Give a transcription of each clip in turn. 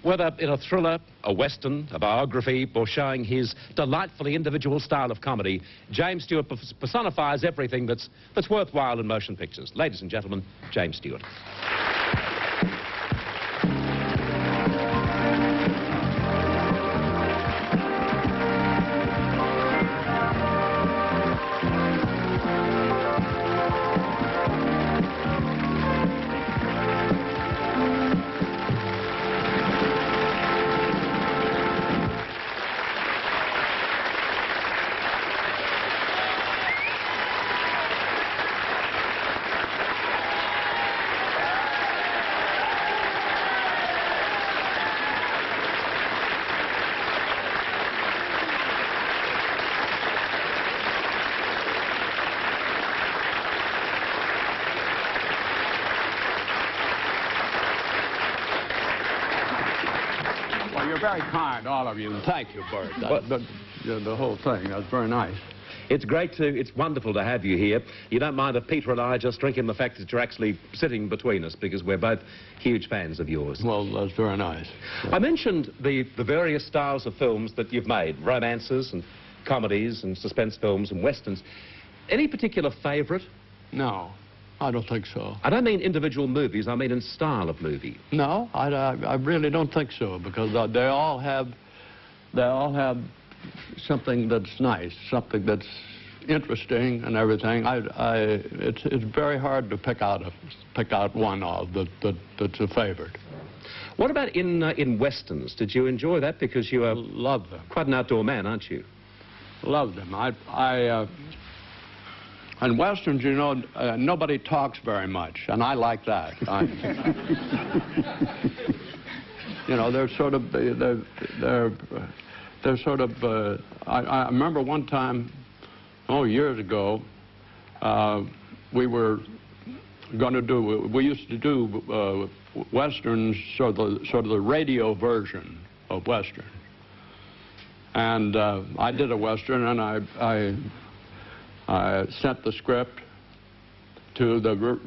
Whether in a thriller, a western, a biography, or showing his delightfully individual style of comedy, James Stewart personifies everything that's worthwhile in motion pictures. Ladies and gentlemen, James Stewart. You're very kind, all of you. Thank you, Bert. The whole thing, that's very nice. It's wonderful to have you here. You don't mind if Peter and I just drink in the fact that you're actually sitting between us, because we're both huge fans of yours. Well, that's very nice. I mentioned the various styles of films that you've made, romances and comedies and suspense films and westerns. Any particular favourite? No, I don't think so. I don't mean individual movies, I mean in style of movie. No, I really don't think so, because they all have something that's nice, something that's interesting and everything. It's very hard to pick out one that's a favorite. What about in westerns? Did you enjoy that? Because you are love them. Quite an outdoor man, aren't you? Love them. In westerns, you know, nobody talks very much, and I like that. You know, they're sort of I remember one time, years ago, we used to do westerns, sort of the radio version of western. And I did a western, and I sent the script to the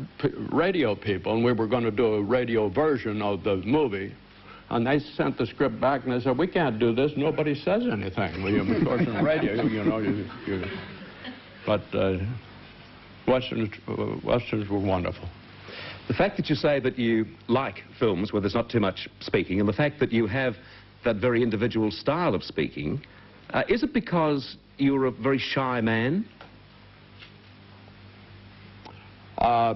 radio people, and we were going to do a radio version of the movie. And they sent the script back, and they said, "We can't do this. Nobody says anything." Well, of course, in radio, you know, but westerns were wonderful. The fact that you say that you like films where there's not too much speaking, and the fact that you have that very individual style of speaking, is it because you're a very shy man? I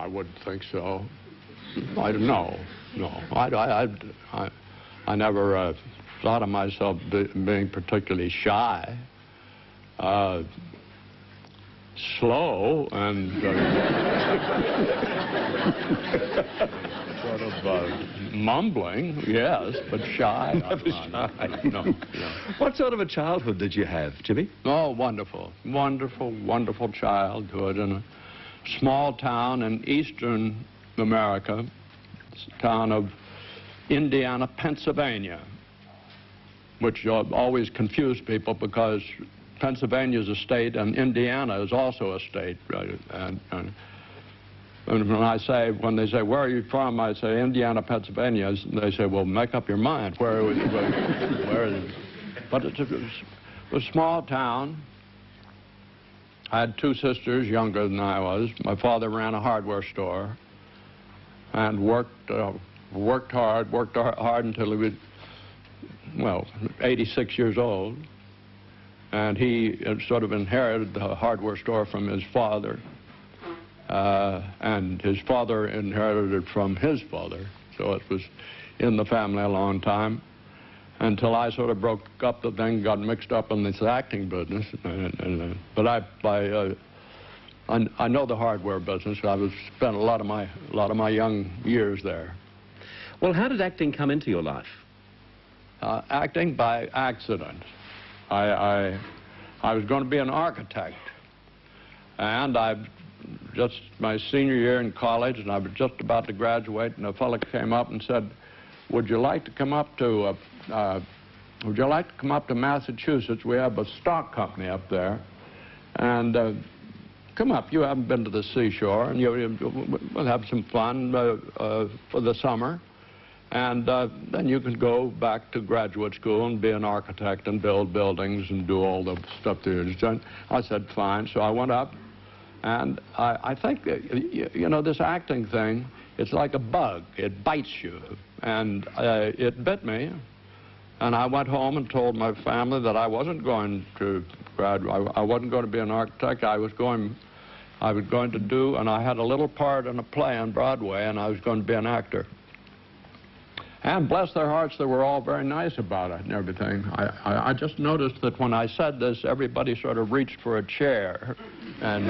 wouldn't think so. I don't know. No, I never thought of myself being particularly shy. Slow and sort of mumbling, yes, but shy. Never shy. No. What sort of a childhood did you have, Jimmy? Oh, wonderful, wonderful, wonderful childhood in a small town in eastern America, town of Indiana, Pennsylvania, which always confuse people because Pennsylvania is a state and Indiana is also a state. Right? And when they say, "Where are you from?" I say, "Indiana, Pennsylvania." They say, "Well, make up your mind. Where is it?" But it's a small town. I had two sisters younger than I was. My father ran a hardware store and worked hard until he was, 86 years old. And he sort of inherited the hardware store from his father. And his father inherited it from his father. So it was in the family a long time, until I sort of broke up the thing, got mixed up in this acting business. But I know the hardware business. I spent a lot of my young years there. Well, how did acting come into your life? Acting by accident. I was going to be an architect, and my senior year in college, and I was just about to graduate, and a fellow came up and said, "Would you like to come up to Massachusetts? We have a stock company up there, and come up. You haven't been to the seashore, and we'll have some fun for the summer." And then you could go back to graduate school and be an architect and build buildings and do all the stuff that you've done. I said, fine. So I went up, and I think that, you know, this acting thing, it's like a bug. It bites you. And it bit me. And I went home and told my family that I wasn't going to graduate. I wasn't going to be an architect. I was going to do, and I had a little part in a play on Broadway, and I was going to be an actor. And bless their hearts, they were all very nice about it and everything. I just noticed that when I said this, everybody sort of reached for a chair, and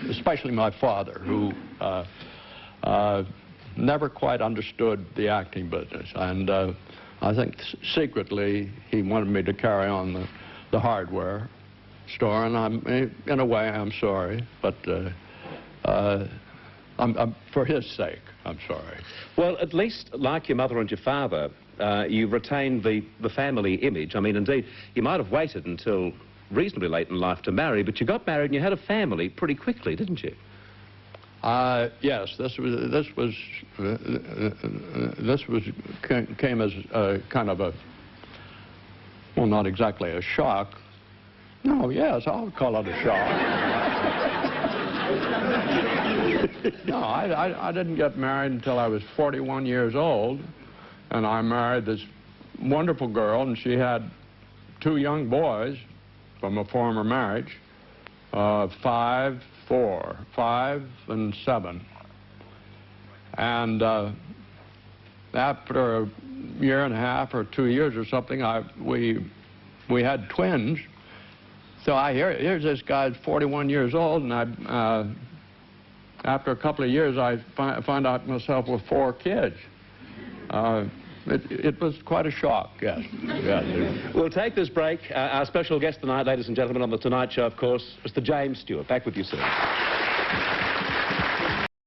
especially my father, who never quite understood the acting business. And I think secretly he wanted me to carry on the hardware store, and in a way, I'm sorry, but for his sake, I'm sorry. Well, at least, like your mother and your father, you retained the family image. I mean, indeed, you might have waited until reasonably late in life to marry, but you got married and you had a family pretty quickly, didn't you? Yes, this came as kind of a, well, not exactly a shock. No, yes, I'll call it a shock. No, I didn't get married until I was 41 years old, and I married this wonderful girl, and she had 2 young boys from a former marriage, 5 and 7. And after a year and a half or 2 years or something, we had twins. So here's this guy's 41 years old, and after a couple of years, I find out myself with 4 kids. It was quite a shock, yes. We'll take this break. Our special guest tonight, ladies and gentlemen, on The Tonight Show, of course, Mr. James Stewart. Back with you soon.